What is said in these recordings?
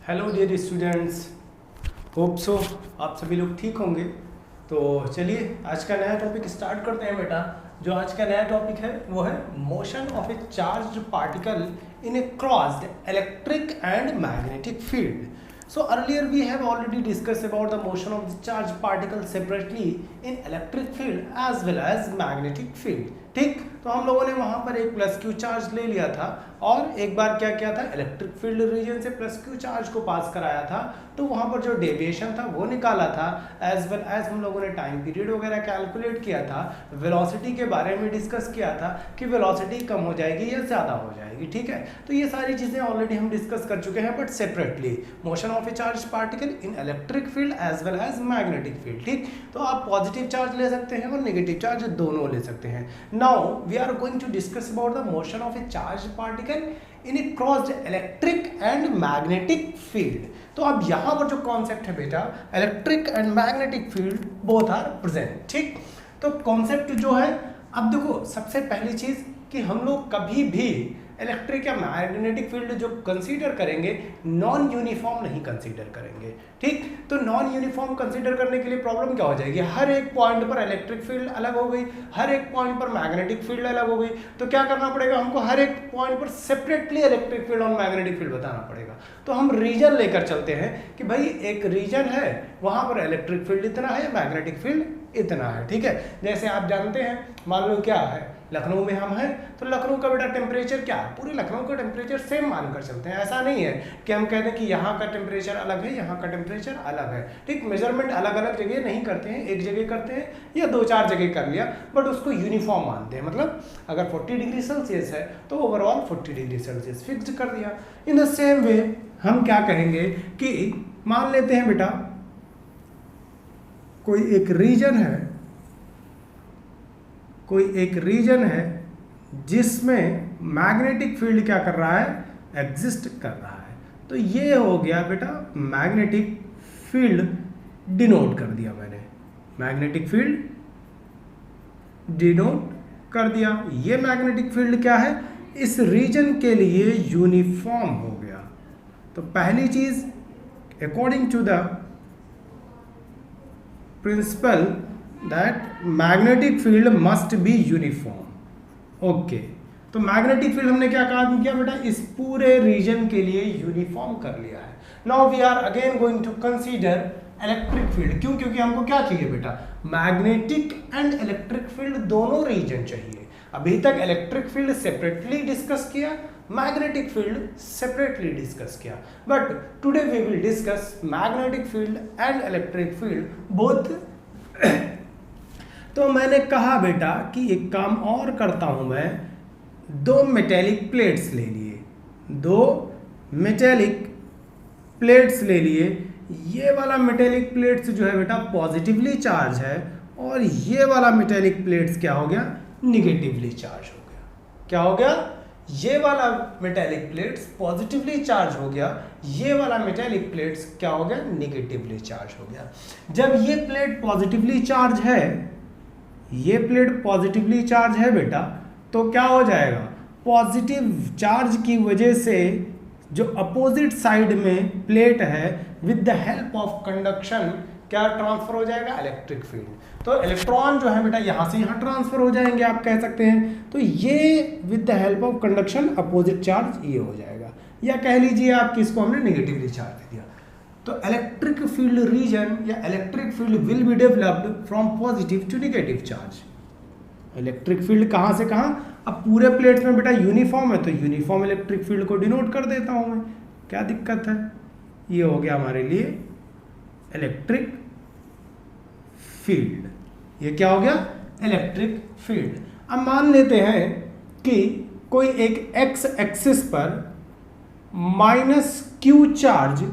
Hello dear students, hope so आप सभी लोग ठीक होंगे। तो चलिए आज का नया टॉपिक स्टार्ट करते हैं बेटा। जो आज का नया टॉपिक है वो है motion of a charge particle in a crossed electric and magnetic field. So earlier we have already discussed about the motion of the charged particle separately in electric field as well as magnetic field। ठीक, तो हम लोगों ने वहां पर एक plus Q charge ले लिया था और एक बार क्या किया था, इलेक्ट्रिक फील्ड रीजन से प्लस क्यू चार्ज को पास कराया था, तो वहां पर जो डेविएशन था वो निकाला था, एज वेल एज हम लोगों ने टाइम पीरियड वगैरह कैलकुलेट किया था, वेलोसिटी के बारे में डिस्कस किया था कि वेलोसिटी कम हो जाएगी या ज़्यादा हो जाएगी। ठीक है, तो ये सारी चीज़ें ऑलरेडी हम डिस्कस कर चुके हैं, but separately motion of a charge particle in electric field as well as magnetic field. ठीक, तो आप पॉजिटिव चार्ज ले सकते हैं और नेगेटिव चार्ज दोनों ले सकते हैं। Now we are going to discuss about the motion of a charge particle in a crossed electric and magnetic field. तो अब यहाँ पर जो कॉन्सेप्ट है बेटा, electric and magnetic field both are present. ठीक, तो कॉन्सेप्ट जो है, अब देखो सबसे पहली चीज कि हम लोग कभी भी इलेक्ट्रिक या मैग्नेटिक फील्ड जो कंसीडर करेंगे नॉन यूनिफॉर्म नहीं कंसीडर करेंगे। ठीक, तो नॉन यूनिफॉर्म कंसीडर करने के लिए प्रॉब्लम क्या हो जाएगी, हर एक पॉइंट पर इलेक्ट्रिक फील्ड अलग हो गई, हर एक पॉइंट पर मैग्नेटिक फील्ड अलग हो गई। तो क्या करना पड़ेगा हमको, हर एक पॉइंट पर सेपरेटली इलेक्ट्रिक फील्ड और मैग्नेटिक फील्ड बताना पड़ेगा। तो हम रीजन लेकर चलते हैं कि भाई एक रीजन है, वहां पर इलेक्ट्रिक फील्ड इतना है, मैग्नेटिक फील्ड इतना है। ठीक है, जैसे आप जानते हैं, मान लो क्या है, लखनऊ में हम हैं, तो लखनऊ का बेटा टेम्परेचर क्या है, पूरे लखनऊ का टेम्परेचर सेम मानकर चलते हैं। ऐसा नहीं है कि हम कहते हैं कि यहाँ का टेम्परेचर अलग है, यहाँ का टेम्परेचर अलग है। ठीक, मेजरमेंट अलग अलग जगह नहीं करते हैं, एक जगह करते हैं या दो चार जगह कर लिया, बट उसको यूनिफॉर्म मानते हैं। मतलब अगर 40 डिग्री सेल्सियस है तो ओवरऑल 40 डिग्री सेल्सियस फिक्स कर दिया। इन द सेम वे हम क्या कहेंगे कि मान लेते हैं बेटा कोई एक रीजन है जिसमें मैग्नेटिक फील्ड क्या कर रहा है, एग्जिस्ट कर रहा है। तो ये हो गया बेटा मैग्नेटिक फील्ड, डिनोट कर दिया मैंने, मैग्नेटिक फील्ड डिनोट कर दिया। ये मैग्नेटिक फील्ड क्या है, इस रीजन के लिए यूनिफॉर्म हो गया। तो पहली चीज, according to the principle that magnetic field must be uniform. Okay, तो मैग्नेटिक फील्ड हमने क्या काम किया बेटा, इस पूरे रीजन के लिए यूनिफॉर्म कर लिया है। Now we are again going to consider electric field. क्यों, क्योंकि हमको क्या चाहिए बेटा, मैग्नेटिक एंड इलेक्ट्रिक फील्ड दोनों रीजन चाहिए। अभी तक इलेक्ट्रिक फील्ड सेपरेटली डिस्कस किया, मैग्नेटिक फील्ड सेपरेटली डिस्कस किया, but today we will discuss magnetic field and electric field both. तो मैंने कहा बेटा कि एक काम और करता हूं मैं, दो मेटेलिक प्लेट्स ले लिए, दो मेटेलिक प्लेट्स ले लिए। ये वाला मेटेलिक प्लेट्स जो है बेटा पॉजिटिवली चार्ज है और ये वाला मेटेलिक प्लेट्स क्या हो गया, निगेटिवली चार्ज हो गया। क्या हो गया, ये वाला मेटेलिक प्लेट्स पॉजिटिवली चार्ज हो गया, ये वाला मेटेलिक प्लेट्स क्या हो गया, निगेटिवली चार्ज हो गया। जब ये प्लेट पॉजिटिवली चार्ज है, ये प्लेट पॉजिटिवली चार्ज है बेटा, तो क्या हो जाएगा, पॉजिटिव चार्ज की वजह से जो अपोजिट साइड में प्लेट है, with the help of conduction क्या ट्रांसफर हो जाएगा, इलेक्ट्रिक फील्ड। तो इलेक्ट्रॉन जो है बेटा यहाँ से यहाँ ट्रांसफर हो जाएंगे, आप कह सकते हैं। तो ये with the help of conduction opposite charge ये हो जाएगा, या कह लीजिए आप किसको हमने निगेटिवली चार्ज दे दिया। तो इलेक्ट्रिक फील्ड रीजन या electric field will be developed from positive to negative charge. Electric field कहाँ से कहाँ, अब पूरे प्लेट्स में बेटा यूनिफॉर्म है, तो यूनिफॉर्म इलेक्ट्रिक फील्ड को डिनोट कर देता हूँ मैं, क्या दिक्कत है। ये हो गया हमारे लिए इलेक्ट्रिक फील्ड, ये क्या हो गया, इलेक्ट्रिक फील्ड। अब मान लेते हैं कि कोई एक एक्स एक्सिस पर minus Q charge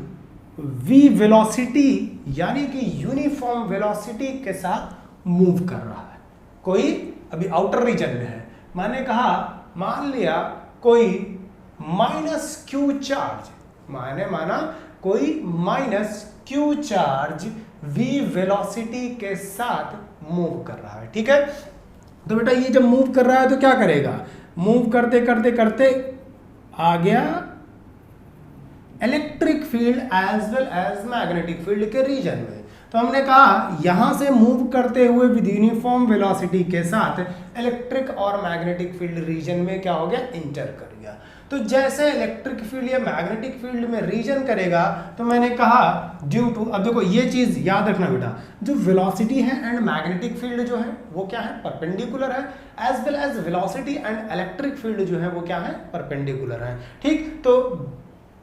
v velocity यानी कि यूनिफॉर्म वेलोसिटी के साथ मूव कर रहा है। कोई अभी आउटर रीजन में है, मैंने कहा मान लिया कोई माइनस क्यू चार्ज, मैंने माना कोई minus Q charge v velocity के साथ मूव कर रहा है। ठीक है, तो बेटा ये जब मूव कर रहा है तो क्या करेगा, मूव करते करते करते आ गया electric field as well as magnetic field के रीजन में। तो हमने कहा यहां से मूव करते हुए विद यूनिफॉर्म वेलोसिटी के साथ इलेक्ट्रिक और मैग्नेटिक फील्ड रीजन में क्या हो गया, इंटर कर गया। तो जैसे इलेक्ट्रिक फील्ड या मैग्नेटिक फील्ड में रीजन करेगा, तो मैंने कहा ड्यू टू, अब देखो ये चीज याद रखना बेटा, जो वेलोसिटी है एंड मैग्नेटिक फील्ड जो है वो क्या है, परपेंडिकुलर है, as well as velocity and electric field जो है वो क्या है, परपेंडिकुलर है। ठीक, तो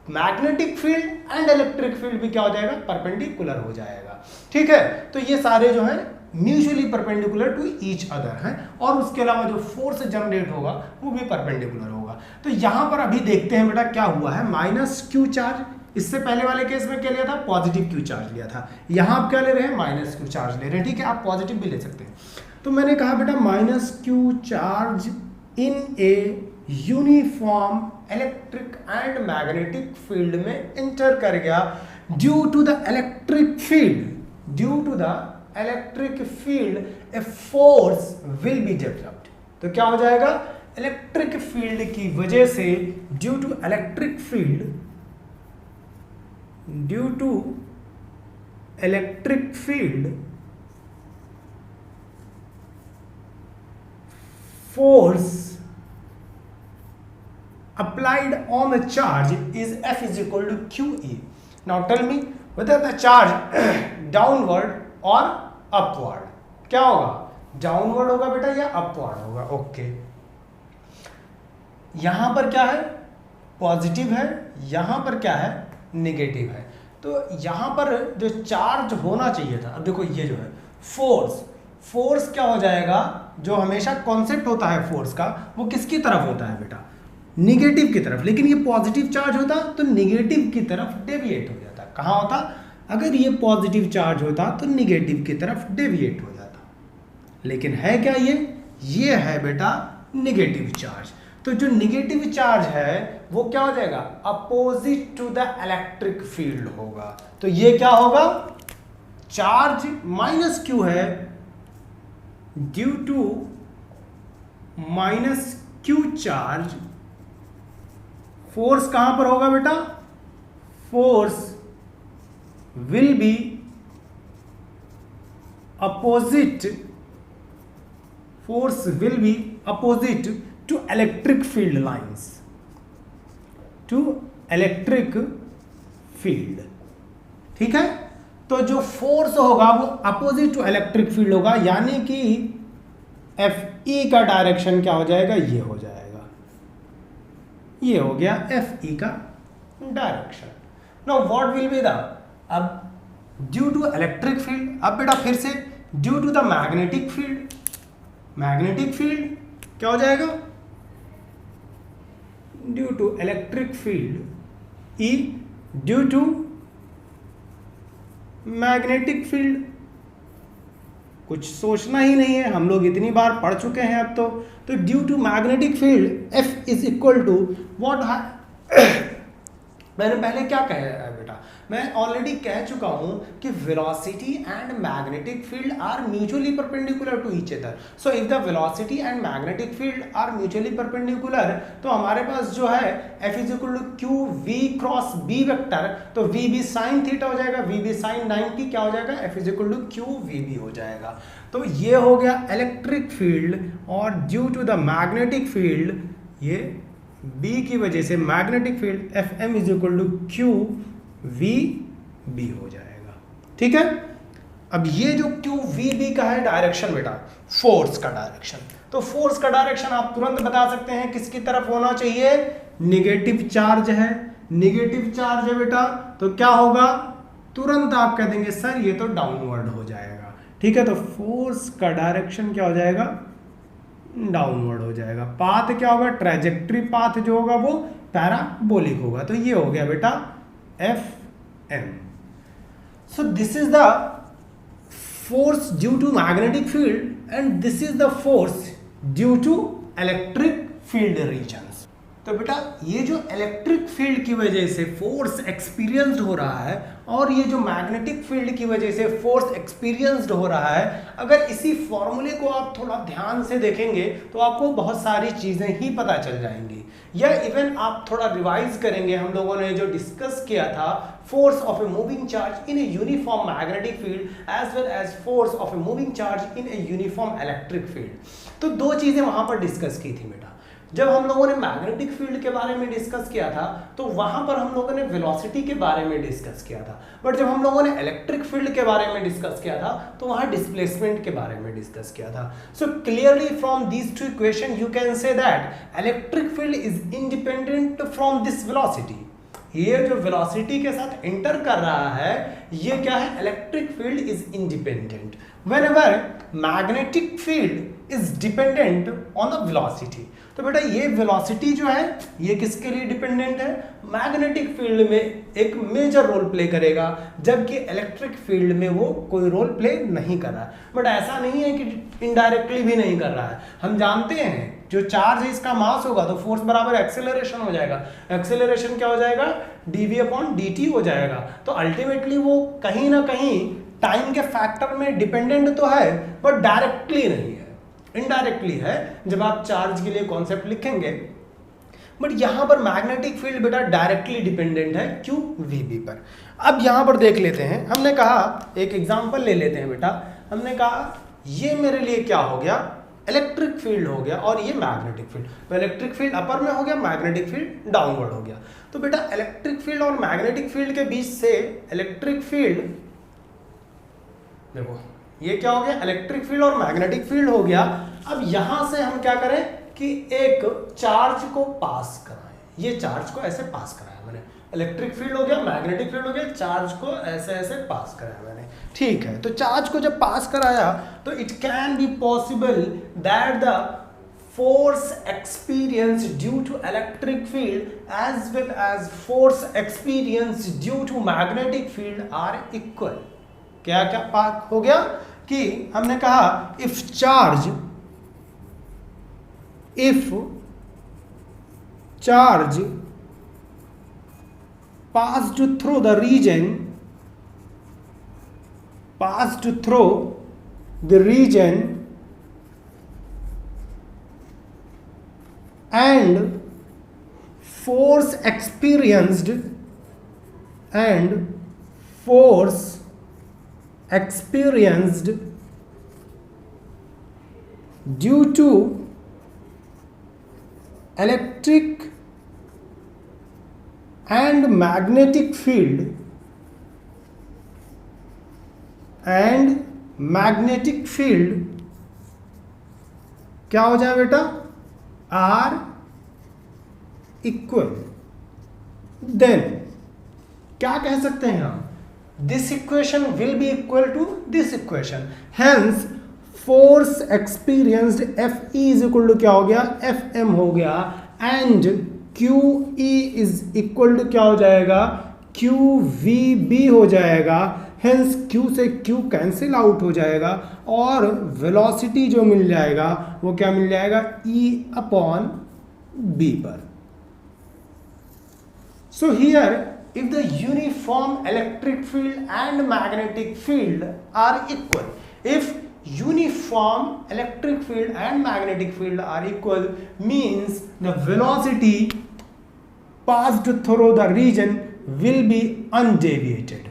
magnetic field and electric field भी क्या हो जाएगा, परपेंडिकुलर हो जाएगा। ठीक है, तो ये सारे जो है mutually perpendicular to each other हैं, और उसके अलावा जो फोर्स जनरेट होगा वो भी परपेंडिकुलर होगा। तो यहां पर अभी देखते हैं बेटा क्या हुआ है, माइनस क्यू चार्ज। इससे पहले वाले केस में क्या लिया था, पॉजिटिव क्यू चार्ज लिया था। यहां आप क्या ले रहे हैं, माइनस क्यू चार्ज ले रहे हैं। ठीक है, आप पॉजिटिव भी ले सकते हैं। तो मैंने कहा बेटा minus Q charge in a uniform electric and magnetic field में इंटर कर गया due to the electric field, due to the electric field a force will be developed. तो क्या हो जाएगा, इलेक्ट्रिक फील्ड की वजह से, due to electric field, due to electric field force applied on the charge is F is equal to QE. Now tell me whether the charge downward or upward. क्या होगा, downward होगा बेटा या upward होगा। Okay, यहां पर क्या है, पॉजिटिव है, यहां पर क्या है, नेगेटिव है। तो यहां पर जो चार्ज होना चाहिए था, अब देखो ये जो है फोर्स, फोर्स क्या हो जाएगा, जो हमेशा कॉन्सेप्ट होता है फोर्स का वो किसकी तरफ होता है बेटा, निगेटिव की तरफ। लेकिन ये पॉजिटिव चार्ज होता तो निगेटिव की तरफ डेविएट हो जाता। कहाँ होता, अगर ये पॉजिटिव चार्ज होता तो निगेटिव की तरफ डेविएट हो जाता। लेकिन है क्या ये है बेटा निगेटिव चार्ज। तो जो निगेटिव चार्ज है वो क्या हो जाएगा, opposite to the electric field होगा। तो ये क्या होगा, चार्ज माइनस क्यू है, due to minus Q charge, force कहां पर होगा बेटा, force will be opposite, force will be opposite to electric field lines, to electric field. ठीक है, तो जो फोर्स होगा वो अपोजिट टू इलेक्ट्रिक फील्ड होगा, यानी कि एफ ई का डायरेक्शन क्या हो जाएगा, ये हो जाएगा, ये हो गया एफ ई का direction. Now what will be the, अब ड्यू टू इलेक्ट्रिक फील्ड, अब बेटा फिर से due to the magnetic field, magnetic field क्या हो जाएगा, due to electric field E due to magnetic field. कुछ सोचना ही नहीं है, हम लोग इतनी बार पढ़ चुके हैं अब तो due to magnetic field F is equal to what मैंने पहले क्या कहा है बेटा, मैं ऑलरेडी कह चुका हूं कि velocity and magnetic field are mutually perpendicular to each other. So if the velocity and magnetic field are mutually perpendicular, तो हमारे पास जो है F is equal to Q V cross B vector, तो वी बी साइन थीटा हो जाएगा, we B sign 90 क्या हो जाएगा, F is equal to Q V B हो जाएगा। तो ये हो गया इलेक्ट्रिक फील्ड, और due to the magnetic field, ये B की वजह से magnetic field F M is equal to Q V B हो जाएगा। ठीक है, अब ये जो क्यू वी बी का है डायरेक्शन बेटा, फोर्स का डायरेक्शन, तो फोर्स का डायरेक्शन आप तुरंत बता सकते हैं किसकी तरफ होना चाहिए, निगेटिव चार्ज है, निगेटिव चार्ज है बेटा, तो क्या होगा, तुरंत आप कह देंगे सर ये तो डाउनवर्ड हो जाएगा। ठीक है, तो फोर्स का डायरेक्शन क्या हो जाएगा, डाउनवर्ड हो जाएगा। पाथ क्या होगा, ट्रैजेक्टरी पाथ जो होगा वो पैराबोलिक होगा। तो ये हो गया बेटा F M. So this is the force due to magnetic field and this is the force due to electric field regions. तो बेटा ये जो इलेक्ट्रिक फील्ड की वजह से फोर्स एक्सपीरियंस्ड हो रहा है और ये जो मैग्नेटिक फील्ड की वजह से फोर्स एक्सपीरियंस्ड हो रहा है, अगर इसी फॉर्मूले को आप थोड़ा ध्यान से देखेंगे तो आपको बहुत सारी चीज़ें ही पता चल जाएंगी, या इवन आप थोड़ा रिवाइज करेंगे। हम लोगों ने जो डिस्कस किया था force of a moving charge in a uniform magnetic field as well as force of a moving charge in a uniform electric field, तो दो चीज़ें वहाँ पर डिस्कस की थी बेटा। जब हम लोगों ने मैग्नेटिक फील्ड के बारे में डिस्कस किया था तो वहां पर हम लोगों ने वेलोसिटी के बारे में डिस्कस किया था, बट जब हम लोगों ने इलेक्ट्रिक फील्ड के बारे में डिस्कस किया था तो वहां डिस्प्लेसमेंट के बारे में डिस्कस किया था। So clearly from these two equation you can say that electric field is independent from this velocity. ये जो वेलोसिटी के साथ इंटर कर रहा है ये क्या है, electric field is independent whenever magnetic field is dependent on the velocity. तो बेटा ये वेलोसिटी जो है ये किसके लिए डिपेंडेंट है, मैग्नेटिक फील्ड में एक मेजर रोल प्ले करेगा, जबकि इलेक्ट्रिक फील्ड में वो कोई रोल प्ले नहीं कर रहा है। बट ऐसा नहीं है कि इनडायरेक्टली भी नहीं कर रहा है। हम जानते हैं जो चार्ज है इसका मास होगा तो फोर्स बराबर एक्सेलरेशन हो जाएगा। एक्सेलरेशन क्या हो जाएगा, dv/dt हो जाएगा। तो अल्टीमेटली वो कहीं ना कहीं टाइम के फैक्टर में डिपेंडेंट तो है बट डायरेक्टली नहीं है, इनडायरेक्टली है जब आप चार्ज के लिए कॉन्सेप्ट लिखेंगे। बट यहां पर मैग्नेटिक फील्ड बेटा डायरेक्टली डिपेंडेंट है क्यों, वीबी पर। अब यहां पर देख लेते हैं, हमने कहा एक एग्जांपल ले लेते हैं बेटा। हमने कहा ये मेरे लिए क्या हो गया, इलेक्ट्रिक फील्ड हो गया और ये मैग्नेटिक फील्ड। तो इलेक्ट्रिक फील्ड अपर में हो गया, मैग्नेटिक फील्ड डाउनवर्ड हो गया। तो बेटा इलेक्ट्रिक फील्ड और मैग्नेटिक फील्ड के बीच से इलेक्ट्रिक फील्ड, देखो ये क्या हो गया, इलेक्ट्रिक फील्ड और मैग्नेटिक फील्ड हो गया। अब यहां से हम क्या करें कि एक चार्ज को पास कराएं। ये चार्ज को ऐसे पास कराया मैंने, इलेक्ट्रिक फील्ड हो गया, मैग्नेटिक फील्ड हो गया, चार्ज को ऐसे ऐसे पास कराया मैंने, ठीक है। तो चार्ज को जब पास कराया तो it can be possible that the force experienced due to electric field as well as force experienced due to magnetic field are equal। क्या क्या हो गया कि हमने कहा if charge passed through the region and force experienced due to electric and magnetic field क्या हो जाए बेटा, आर इक्वल। देन क्या कह सकते हैं हम, this equation will be equal to this equation, hence force experienced F E is equal to क्या हो गया, एफ एम हो गया, and Q E is equal to क्या हो जाएगा, क्यू वी बी हो जाएगा। हेंस Q से Q कैंसिल आउट हो जाएगा और वेलोसिटी जो मिल जाएगा वो क्या मिल जाएगा, E/B पर। So here if the uniform electric field and magnetic field are equal, if uniform electric field and magnetic field are equal means the velocity passed through the region will be undeviated।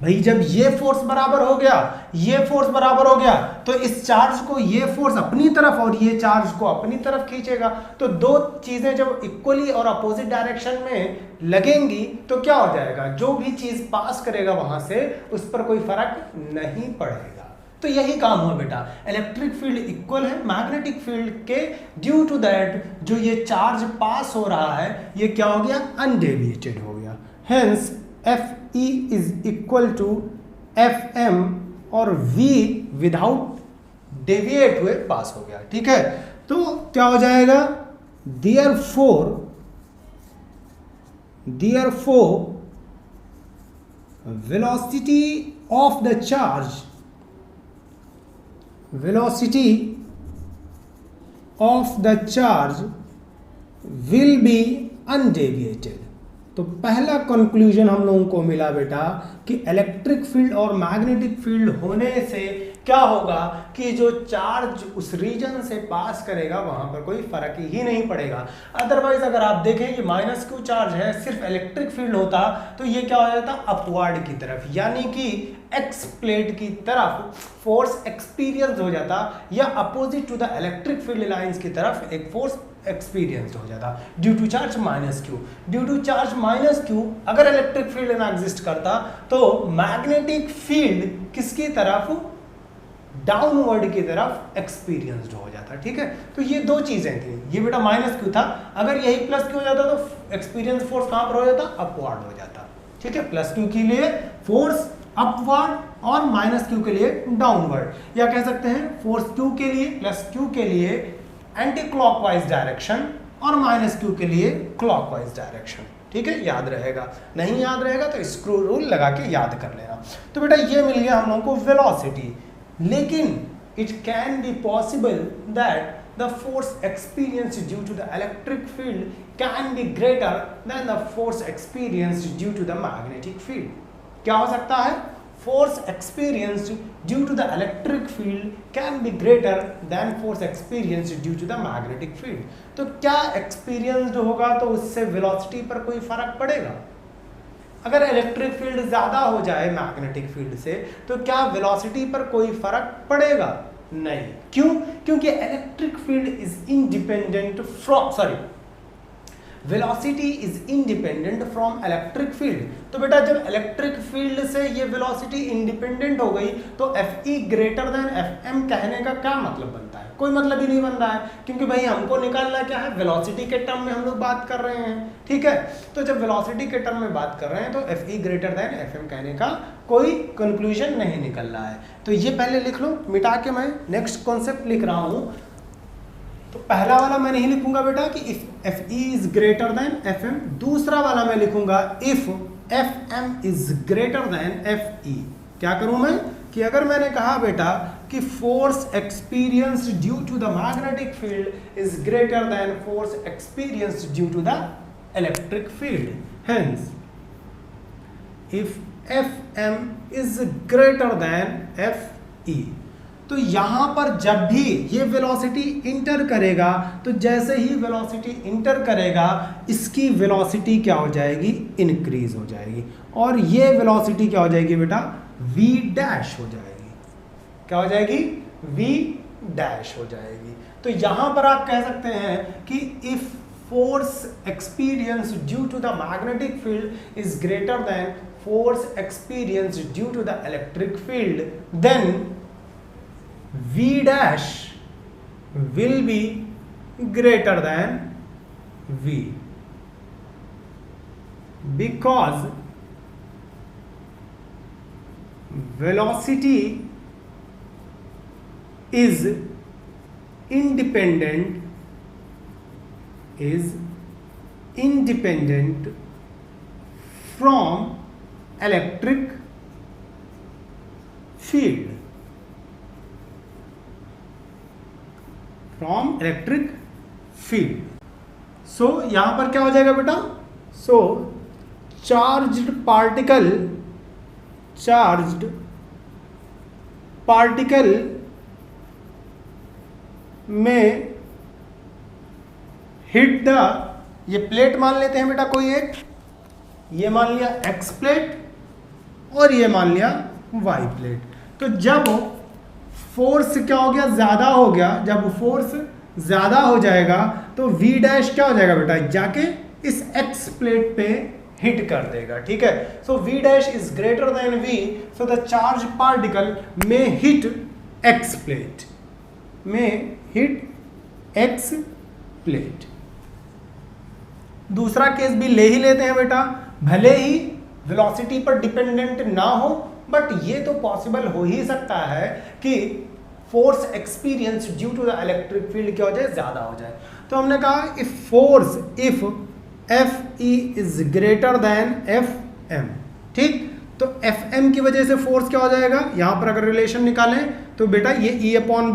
भाई जब ये force बराबर हो गया, ये force बराबर हो गया तो इस चार्ज को ये फोर्स अपनी तरफ और ये चार्ज को अपनी तरफ खींचेगा। तो दो चीजें जब इक्वली और अपोजिट डायरेक्शन में लगेंगी तो क्या हो जाएगा, जो भी चीज पास करेगा वहां से उस पर कोई फर्क नहीं पड़ेगा। तो यही काम हुआ बेटा, इलेक्ट्रिक फील्ड इक्वल है मैग्नेटिक फील्ड के, ड्यू टू दैट जो ये चार्ज पास हो रहा है ये क्या हो गया, अनडेविएटेड हो गया। Hence F E is equal to F M और वी विदाउट डेविएट हुए पास हो गया। ठीक है, तो क्या हो जाएगा, therefore velocity of the charge, velocity of the charge will be undeviated. तो पहला कंक्लूजन हम लोगों को मिला बेटा कि इलेक्ट्रिक फील्ड और मैग्नेटिक फील्ड होने से क्या होगा कि जो चार्ज उस रीजन से पास करेगा वहां पर कोई फर्क ही नहीं पड़ेगा। अदरवाइज अगर आप देखें कि माइनस क्यू चार्ज है, सिर्फ इलेक्ट्रिक फील्ड होता तो ये क्या हो जाता, अपवर्ड की तरफ, यानी कि एक्स प्लेट की तरफ फोर्स एक्सपीरियंस हो जाता, या opposite to the electric field lines की तरफ एक फोर्स एक्सपीरियंस हो जाता due to charge minus Q. Due to charge minus Q अगर इलेक्ट्रिक फील्ड ना एग्जिस्ट करता तो मैग्नेटिक फील्ड किसकी तरफ, डाउनवर्ड की तरफ एक्सपीरियंस्ड हो जाता। ठीक है, तो ये दो चीजें थी, ये बेटा माइनस क्यू था, अगर यही प्लस क्यू हो जाता तो एक्सपीरियंस फोर्स कहां पर हो जाता, अपवर्ड हो जाता। ठीक है, प्लस क्यू के लिए फोर्स अपवर्ड और माइनस क्यू के लिए डाउनवर्ड, या कह सकते हैं फोर्स क्यू के लिए प्लस क्यू के लिए एंटी क्लॉकवाइज डायरेक्शन और माइनस क्यू के लिए क्लॉकवाइज डायरेक्शन। ठीक है, याद रहेगा, नहीं याद रहेगा तो स्क्रू रूल लगा के याद कर लेना। तो बेटा ये मिल गया हम लोगों को वेलोसिटी, लेकिन it can be possible that the force experienced due to the electric field can be greater than the force experienced due to the magnetic field। क्या हो सकता है, force experienced due to the electric field can be greater than force experienced due to the magnetic field। तो क्या experienced होगा तो उससे velocity पर कोई फर्क पड़ेगा? अगर इलेक्ट्रिक फील्ड ज्यादा हो जाए मैग्नेटिक फील्ड से तो क्या वेलोसिटी पर कोई फर्क पड़ेगा? नहीं। क्यों? क्योंकि electric field is independent from, sorry, velocity is independent from electric field. तो बेटा जब इलेक्ट्रिक फील्ड से ये वेलोसिटी इंडिपेंडेंट हो गई तो F E greater than F M कहने का क्या मतलब बनता है? कोई मतलब ही नहीं बन रहा है, क्योंकि भाई हमको निकालना क्या है, वेलोसिटी के टर्म में हम लोग बात कर रहे हैं। ठीक है, तो जब वेलोसिटी के टर्म में बात कर रहे हैं तो F E greater than F M कहने का कोई कंक्लूजन नहीं निकल रहा है। तो ये पहले लिख लो, मिटा के मैं नेक्स्ट कॉन्सेप्ट लिख रहा हूं। तो पहला वाला मैं नहीं लिखूंगा बेटा कि if F E is greater than F M, दूसरा वाला मैं लिखूंगा if F M is greater than F E. क्या करूं मैं कि अगर मैंने कहा बेटा कि force experienced due to the magnetic field is greater than force experienced due to the electric field, hence if F M is greater than F E, तो यहां पर जब भी ये वेलोसिटी इंटर करेगा तो जैसे ही वेलोसिटी इंटर करेगा इसकी वेलोसिटी क्या हो जाएगी, इंक्रीज हो जाएगी, और ये वेलोसिटी क्या हो जाएगी बेटा, v डैश हो जाएगी। क्या हो जाएगी, v डैश हो जाएगी। तो यहां पर आप कह सकते हैं कि if force experience due to the magnetic field is greater than force experience due to the electric field, then v dash will be greater than v, because velocity is independent from electric field, from electric field. So यहां पर क्या हो जाएगा बेटा, so charged particle में hit the, ये plate मान लेते हैं बेटा कोई एक, ये मान लिया एक्स प्लेट और ये मान लिया वाई प्लेट। तो जब फोर्स क्या हो गया, ज्यादा हो गया, जब फोर्स ज्यादा हो जाएगा तो v डैश क्या हो जाएगा बेटा, जाके इस x प्लेट पे हिट कर देगा। ठीक है, सो v dash is greater then v, so the charge particle में हिट x प्लेट, में हिट x प्लेट। दूसरा केस भी ले ही लेते हैं बेटा, भले ही वेलोसिटी पर डिपेंडेंट ना हो बट ये तो पॉसिबल हो ही सकता है कि force experience due to the electric field क्या हो जाए, ज्यादा हो जाए। तो हमने कहा if F E is greater than F M, ठीक, तो एफ एम की वजह से फोर्स क्या हो जाएगा, यहां पर अगर रिलेशन निकालें तो बेटा ये ई अपॉन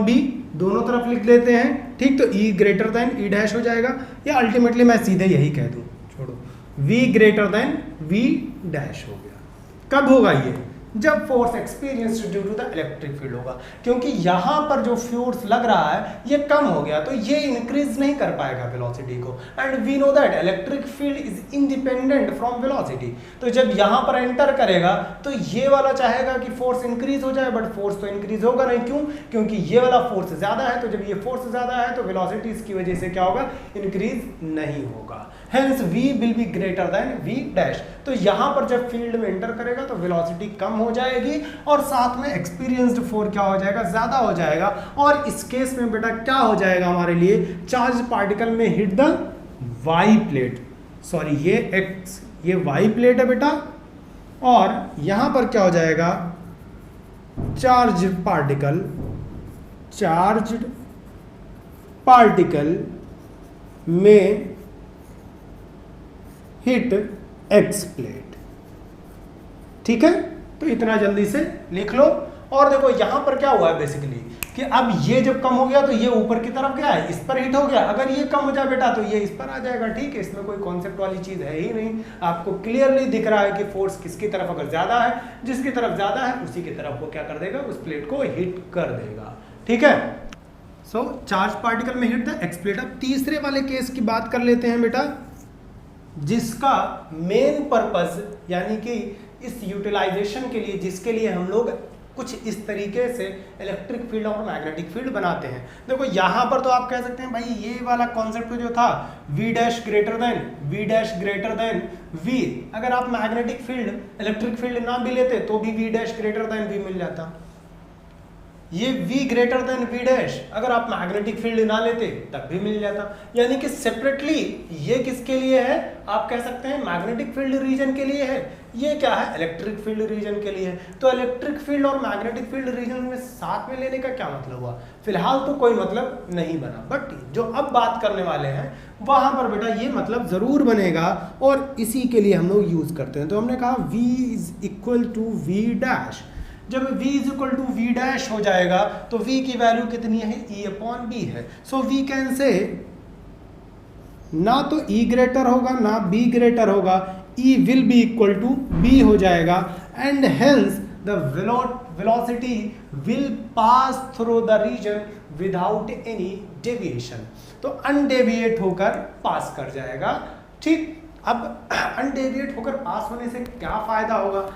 बी दोनों तरफ लिख लेते हैं, ठीक, तो ई ग्रेटर देन ई डैश हो जाएगा, या अल्टीमेटली मैं सीधे यही कह दूं, छोड़ो, V greater than V dash हो गया। कब होगा ये? जब force experienced due to the electric field होगा, क्योंकि यहां पर जो फोर्स लग रहा है ये कम हो गया, तो ये इंक्रीज नहीं कर पाएगा वेलोसिटी को, and we know that electric field is independent from velocity. तो जब यहां पर एंटर करेगा तो ये वाला चाहेगा कि फोर्स इंक्रीज हो जाए, बट फोर्स तो इंक्रीज होगा नहीं, क्यों? क्योंकि ये वाला फोर्स ज्यादा है, तो जब ये फोर्स ज्यादा है तो वेलोसिटी इसकी वजह से क्या होगा? इंक्रीज नहीं होगा। Hence v will be greater than v dash. तो यहां पर जब फील्ड में एंटर करेगा तो वेलोसिटी कम हो जाएगी और साथ में एक्सपीरियंस्ड फोर्स क्या हो जाएगा? ज्यादा हो जाएगा। और इस केस में बेटा क्या हो जाएगा हमारे लिए? चार्ज पार्टिकल में hit the y plate, sorry ये y प्लेट है बेटा, और यहां पर क्या हो जाएगा? चार्ज पार्टिकल में हिट एक्स प्लेट। ठीक है, तो इतना जल्दी से लिख लो। और देखो यहां पर क्या हुआ है बेसिकली कि अब ये जब कम हो गया तो ये ऊपर की तरफ गया है, इस पर हिट हो गया। अगर ये कम हो जाए बेटा तो ये इस पर आ जाएगा। ठीक है, इसमें कोई कॉन्सेप्ट वाली चीज है ही नहीं, आपको क्लियरली दिख रहा है कि फोर्स किसकी तरफ अगर ज्यादा है, जिसकी तरफ ज्यादा है उसी की तरफ वो क्या कर देगा? उस प्लेट को हिट कर देगा। ठीक है, सो चार्ज पार्टिकल में हिट द एक्स प्लेट। अब तीसरे वाले केस की बात कर लेते हैं बेटा, जिसका मेन पर्पस यानी कि इस यूटिलाइजेशन के लिए, जिसके लिए हम लोग कुछ इस तरीके से इलेक्ट्रिक फील्ड और मैग्नेटिक फील्ड बनाते हैं। देखो यहां पर तो आप कह सकते हैं भाई ये वाला कॉन्सेप्ट जो था v dash greater than v, अगर आप मैग्नेटिक फील्ड इलेक्ट्रिक फील्ड ना भी लेते तो भी v dash greater than v मिल जाता। ये v greater than v dash अगर आप मैग्नेटिक फील्ड ना लेते तब भी मिल जाता। यानी कि सेपरेटली ये किसके लिए है? आप कह सकते हैं मैग्नेटिक फील्ड रीजन के लिए है, ये क्या है? इलेक्ट्रिक फील्ड रीजन के लिए। तो इलेक्ट्रिक फील्ड और मैग्नेटिक फील्ड रीजन में साथ में लेने का क्या मतलब हुआ? फिलहाल तो कोई मतलब नहीं बना, बट जो अब बात करने वाले हैं वहां पर बेटा ये मतलब जरूर बनेगा, और इसी के लिए हम लोग यूज करते हैं। तो हमने कहा v is equal to v dash. जब v is equal to v dash हो जाएगा तो v की वैल्यू कितनी है? e अपॉन b है। सो v कैन से ना तो e ग्रेटर होगा ना b ग्रेटर होगा, e will be equal to b हो जाएगा, and hence the velocity will pass through the region without any deviation. तो अनडेविएट होकर पास कर जाएगा। ठीक, अब अनडेविएट होकर पास होने से क्या फायदा होगा?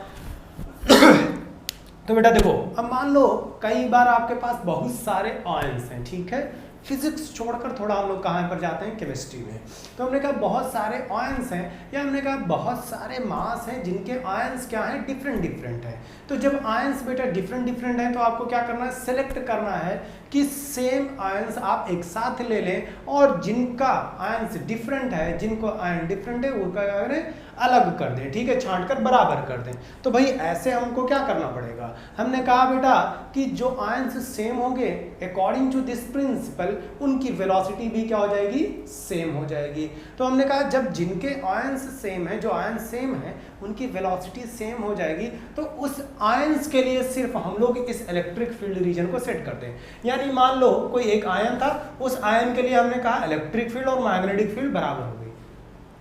तो बेटा देखो, अब मान लो कई बार आपके पास बहुत सारे आयंस हैं, ठीक है, फिजिक्स छोड़कर थोड़ा हम लोग कहाँ पर जाते हैं? केमिस्ट्री में। तो हमने कहा बहुत सारे आयंस हैं, या हमने कहा बहुत सारे मास हैं जिनके आयंस क्या हैं? डिफरेंट हैं। तो जब आयंस बेटा डिफरेंट हैं तो आपको क्या करना है? सेलेक्ट करना है कि सेम आयंस आप एक साथ ले लें, और जिनका आयंस डिफरेंट है, जिनको आयन डिफरेंट है उनका क्या करें? अलग कर दें। ठीक है, छांट कर बराबर कर दें। तो भाई ऐसे हमको क्या करना पड़ेगा? हमने कहा बेटा कि जो आयंस सेम होंगे अकॉर्डिंग टू दिस प्रिंसिपल उनकी वेलोसिटी भी क्या हो जाएगी? सेम हो जाएगी। तो हमने कहा जब जिनके आयंस सेम है, जो आयंस सेम है उनकी वेलोसिटी सेम हो जाएगी, तो उस आयंस के लिए सिर्फ हम लोग इस इलेक्ट्रिक फील्ड रीजन को सेट करते हैं। यानी मान लो कोई एक आयन था, उस आयन के लिए हमने कहा इलेक्ट्रिक फील्ड और मैग्नेटिक फील्ड बराबर हो गई।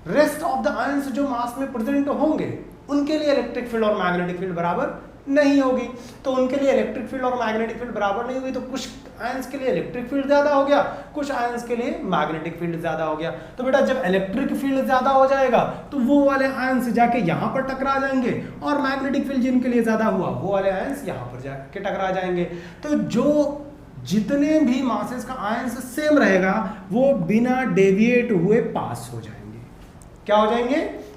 रेस्ट ऑफ द आयंस जो मास में प्रेजेंट होंगे उनके लिए इलेक्ट्रिक फील्ड और मैग्नेटिक फील्ड बराबर नहीं होगी। तो उनके लिए इलेक्ट्रिक फील्ड और मैग्नेटिक फील्ड बराबर नहीं हुई, तो कुछ आयंस के लिए इलेक्ट्रिक फील्ड ज्यादा हो गया, कुछ आयंस के लिए मैग्नेटिक फील्ड ज्यादा हो गया। तो बेटा जब इलेक्ट्रिक फील्ड ज्यादा हो जाएगा तो वो वाले आयंस जाके यहां पर टकरा जाएंगे, और मैग्नेटिक फील्ड जिनके लिए ज्यादा हुआ वो वाले आयंस यहां पर जाके टकरा जाएंगे। तो जो जितने भी मासेस का आयंस सेम रहेगा वो बिना डेविएट हुए पास हो जाएंगे। क्या हो जाएंगे?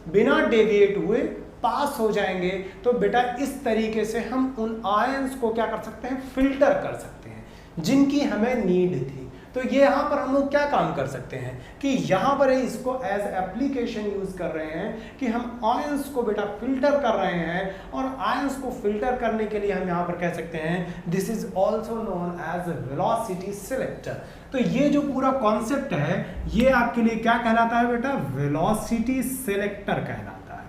बिना डेविएट हुए पास हो जाएंगे। तो बेटा इस तरीके से हम उन आयंस को क्या कर सकते हैं? फिल्टर कर सकते हैं, जिनकी हमें नीड थी। तो ये यहाँ पर हम लोग क्या काम कर सकते हैं कि यहाँ पर इसको एज एप्लीकेशन यूज कर रहे हैं कि हम आयंस को बेटा फिल्टर कर रहे हैं, और आयंस को फिल्टर करने के लिए हम यहाँ पर कह सकते हैं this is also known as velocity selector. तो ये जो पूरा कॉन्सेप्ट है ये आपके लिए क्या कहलाता है बेटा? वेलोसिटी सिलेक्टर कहलाता है।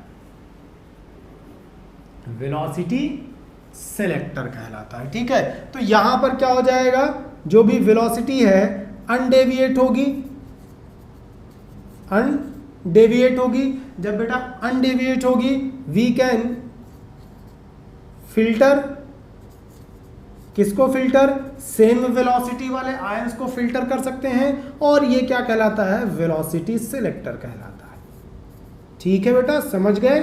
वेलोसिटी सिलेक्टर कहलाता है। ठीक है, तो यहां पर क्या हो जाएगा? जो भी वेलोसिटी है अनडेविएट होगी, अनडेविएट होगी। जब बेटा अनडेविएट होगी वी कैन फिल्टर, किसको फिल्टर? सेम वेलोसिटी वाले आयंस को फिल्टर कर सकते हैं, और ये क्या कहलाता है? वेलोसिटी सिलेक्टर कहलाता है। ठीक है बेटा, समझ गए?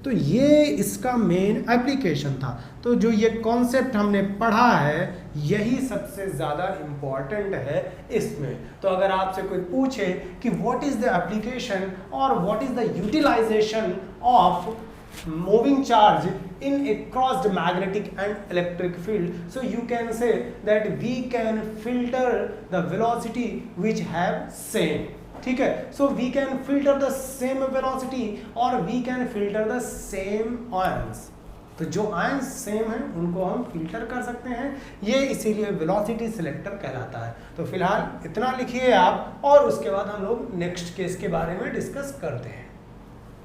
तो ये इसका मेन एप्लीकेशन था। तो जो ये कॉन्सेप्ट हमने पढ़ा है यही सबसे ज़्यादा इम्पॉर्टेंट है इसमें। तो अगर आपसे कोई पूछे कि व्हाट इज द एप्लीकेशन और what is the utilization of moving charge in a crossed magnetic and electric field, so you can say that we can filter the velocity which have same, ठीक है? So we can filter the same velocity or we can filter the same ions। तो जो ions same हैं उनको हम filter कर सकते हैं, ये इसीलिए वेलोसिटी सिलेक्टर कहलाता है। तो फिलहाल इतना लिखिए आप, और उसके बाद हम लोग नेक्स्ट केस के बारे में डिस्कस करते हैं।